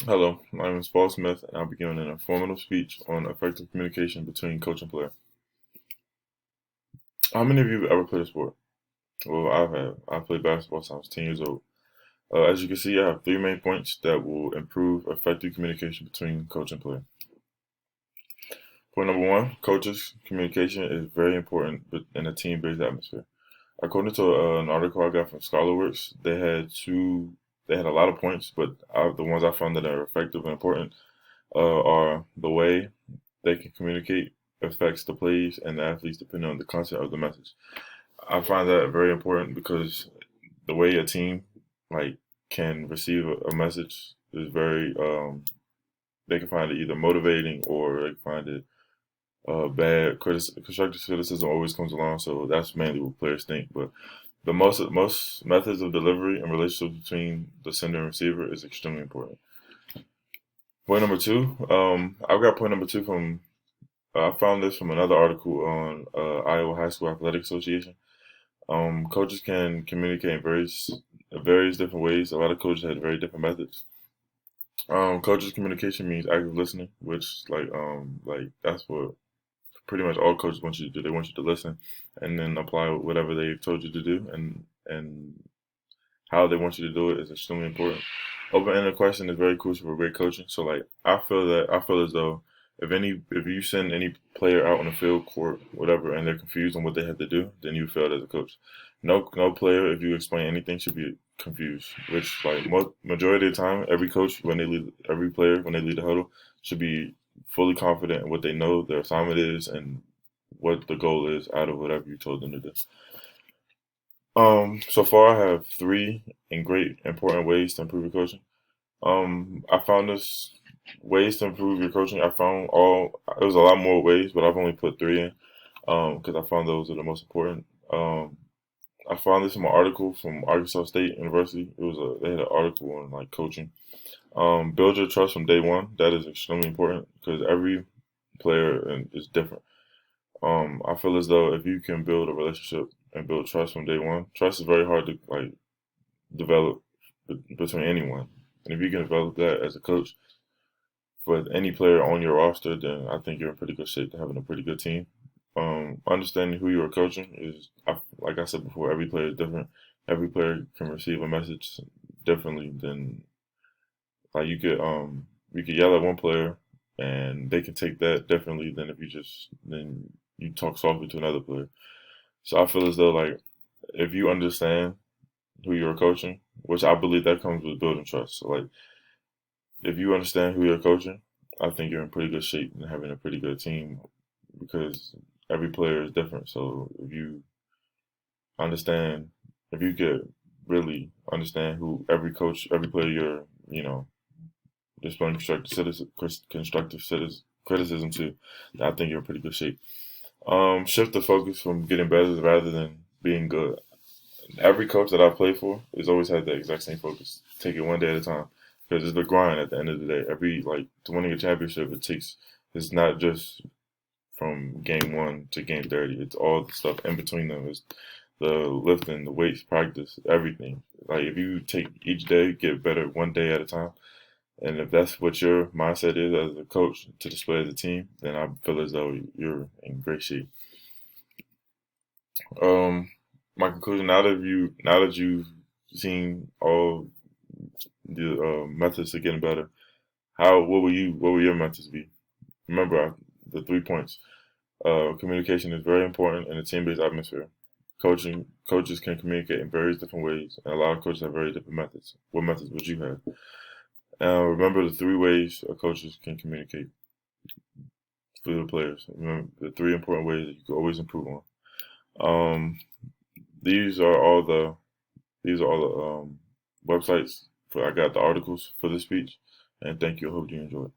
Hello, my name is Paul Smith, and I'll be giving an informative speech on effective communication between coach and player. How many of you have ever played a sport? Well, I have. I played basketball since I was 10 years old. As you can see, I have three main points that will improve effective communication between coach and player. Point number one, coaches' communication is very important in a team-based atmosphere. According to an article I got from ScholarWorks, they had a lot of points, but the ones I found that are effective and important are the way they can communicate affects the plays and the athletes depending on the content of the message. I find that very important because the way a team like can receive a message is very they can find it either motivating or they can find it constructive criticism always comes along, so that's mainly what players think. But the most methods of delivery and relationships between the sender and receiver is extremely important. Point number two, I've got point number two from I found this from another article on Iowa High School Athletic Association. Coaches can communicate in various different ways. A lot of coaches had very different methods. Coaches communication means active listening, which like that's what pretty much all coaches want you to do. They want you to listen and then apply whatever they've told you to do, and how they want you to do it is extremely important. Open-ended question is very crucial for great coaching. So like I feel as though if you send any player out on the field, court, whatever, and they're confused on what they have to do, then you failed as a coach. No player, if you explain anything, should be confused. Which like majority of the time, every player when they lead the huddle should be fully confident in what they know their assignment is and what the goal is out of whatever you told them to do. So far I have three and great important ways to improve your coaching. I found this ways to improve your coaching. I found it was a lot more ways, but I've only put three in, because I found those are the most important. I found this in my article from Arkansas State University. They had an article on like coaching. Build your trust from day one. That is extremely important because every player is different. I feel as though if you can build a relationship and build trust from day one, trust is very hard to like develop between anyone. And if you can develop that as a coach for any player on your roster, then I think you're in pretty good shape to having a pretty good team. Understanding who you are coaching like I said before, every player is different. Every player can receive a message differently than like you could yell at one player and they can take that differently than if then you talk softly to another player. So I feel as though like if you understand who you're coaching, which I believe that comes with building trust. So like if you understand who you're coaching, I think you're in pretty good shape and having a pretty good team because every player is different. So understand, if you could really understand who every player you're displaying constructive criticism to, I think you're in pretty good shape. Shift the focus from getting better rather than being good. Every coach that I've played for has always had the exact same focus. Take it one day at a time. Because it's the grind at the end of the day. To winning a championship, it's not just from game one to game 30. It's all the stuff in between them. It's the lifting, the weights, practice, everything. Like if you take each day, get better one day at a time. And if that's what your mindset is as a coach to display as a team, then I feel as though you're in great shape. Um, my conclusion now that you've seen all the methods to getting better, what will your methods be? Remember the 3 points. Communication is very important in a team-based atmosphere. Coaches can communicate in various different ways, and a lot of coaches have very different methods. What methods would you have? Remember the three ways coaches can communicate for the players. Remember the three important ways that you can always improve on. Um, these are all the websites for I got the articles for this speech, and thank you. I hope you enjoyed.